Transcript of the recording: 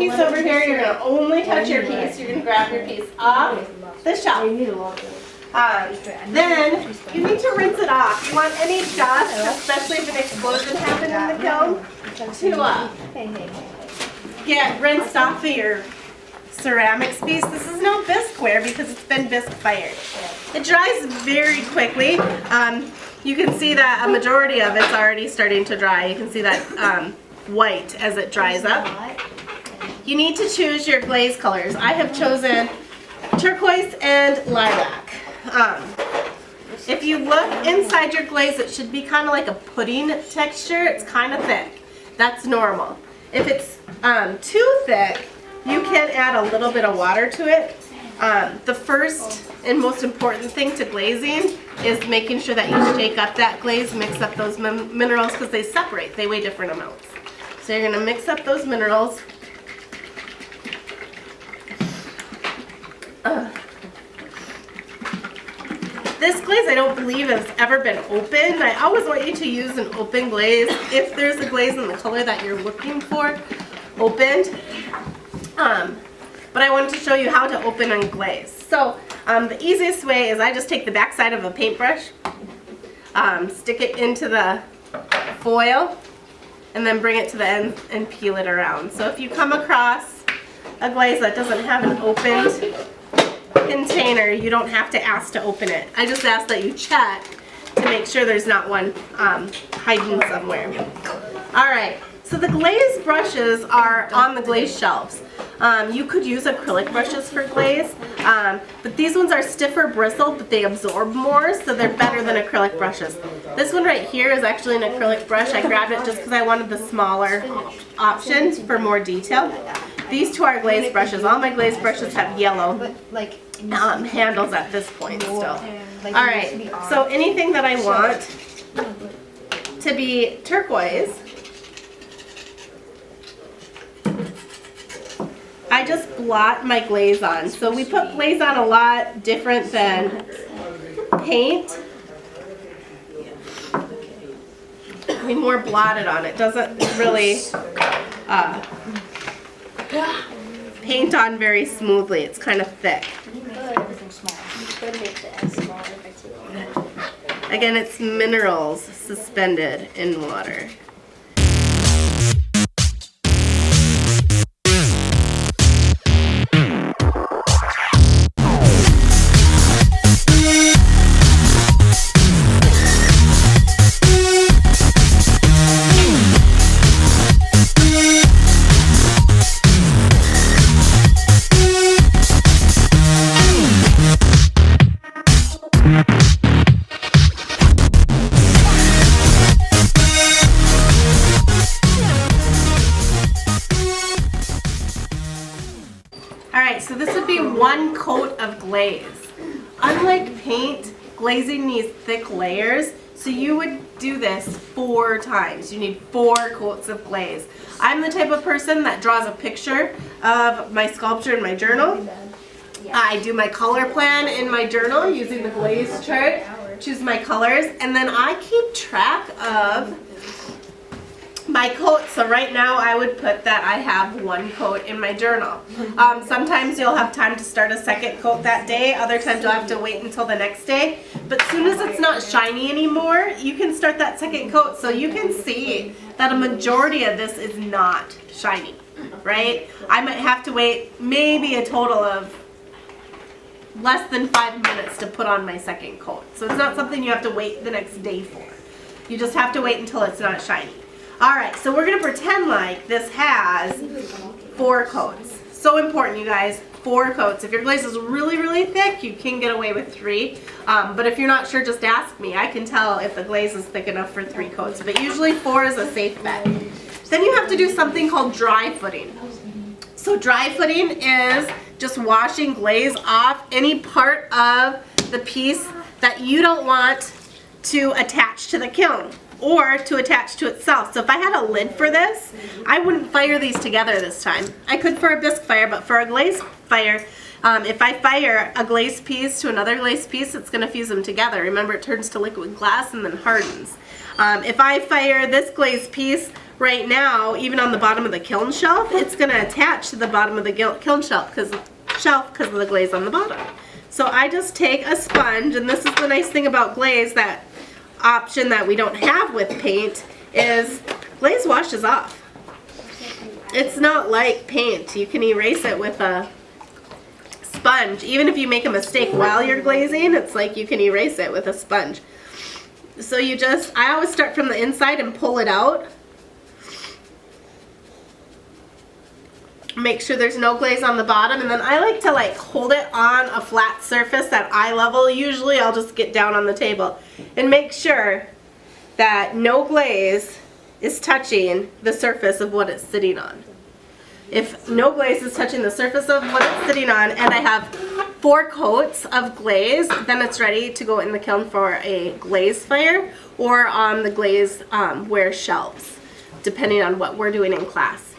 piece over here. You're going to only touch your piece. You're going to grab your piece off the shelf. Then you need to rinse it off. You want any dust, especially if an explosion happened in the kiln, to get rinsed off of your ceramics piece. This is no bisqueware because it's been bisque fired. It dries very quickly. You can see that a majority of it's already starting to dry. You can see that white as it dries up. You need to choose your glaze colors. I have chosen turquoise and lilac. If you look inside your glaze, it should be kind of like a pudding texture. It's kind of thick. That's normal. If it's too thick, you can add a little bit of water to it. The first and most important thing to glazing is making sure that you shake up that glaze, mix up those minerals because they separate. They weigh different amounts. So you're going to mix up those minerals. This glaze I don't believe has ever been opened. I always want you to use an open glaze if there's a glaze in the color that you're looking for opened. But I wanted to show you how to open a glaze. So the easiest way is I just take the back side of a paintbrush, stick it into the foil, and then bring it to the end and peel it around. So if you come across a glaze that doesn't have an opened container, you don't have to ask to open it. I just ask that you check to make sure there's not one hiding somewhere. Alright, so the glaze brushes are on the glaze shelves. You could use acrylic brushes for glaze, but these ones are stiffer bristled, but they absorb more, so they're better than acrylic brushes. This one right here is actually an acrylic brush. I grabbed it just because I wanted the smaller option for more detail. These two are glaze brushes. All my glaze brushes have yellow handles at this point still. Alright, so anything that I want to be turquoise, I just blot my glaze on. So we put glaze on a lot different than paint. We more blotted on. It doesn't really paint on very smoothly. It's kind of thick. Again, it's minerals suspended in water. Alright, so this would be one coat of glaze. Unlike paint, glazing needs thick layers, so you would do this 4 times. You need 4 coats of glaze. I'm the type of person that draws a picture of my sculpture in my journal. I do my color plan in my journal using the glaze chart, choose my colors, and then I keep track of my coat. So right now I would put that I have 1 coat in my journal. Sometimes you'll have time to start a second coat that day, other times you'll have to wait until the next day. But as soon as it's not shiny anymore, you can start that second coat. So you can see that a majority of this is not shiny, right? I might have to wait maybe a total of less than 5 minutes to put on my second coat. So it's not something you have to wait the next day for. You just have to wait until it's not shiny. Alright, so we're going to pretend like this has 4 coats. So important, you guys, 4 coats. If your glaze is really, really thick, you can get away with 3. But if you're not sure, just ask me. I can tell if the glaze is thick enough for 3 coats. But usually 4 is a safe bet. Then you have to do something called dry footing. So dry footing is just washing glaze off any part of the piece that you don't want to attach to the kiln or to attach to itself. So if I had a lid for this, I wouldn't fire these together this time. I could for a bisque fire, but for a glaze fire, if I fire a glaze piece to another glaze piece, it's going to fuse them together. Remember, it turns to liquid glass and then hardens. If I fire this glaze piece right now, even on the bottom of the kiln shelf, it's going to attach to the bottom of the kiln shelf because of the glaze on the bottom. So I just take a sponge, and this is the nice thing about glaze, that option that we don't have with paint, is glaze washes off. It's not like paint. You can erase it with a sponge. Even if you make a mistake while you're glazing, it's like you can erase it with a sponge. So I always start from the inside and pull it out. Make sure there's no glaze on the bottom, and then I like to hold it on a flat surface at eye level. Usually I'll just get down on the table and make sure that no glaze is touching the surface of what it's sitting on. If no glaze is touching the surface of what it's sitting on, and I have 4 coats of glaze, then it's ready to go in the kiln for a glaze fire or on the glaze ware shelves, depending on what we're doing in class.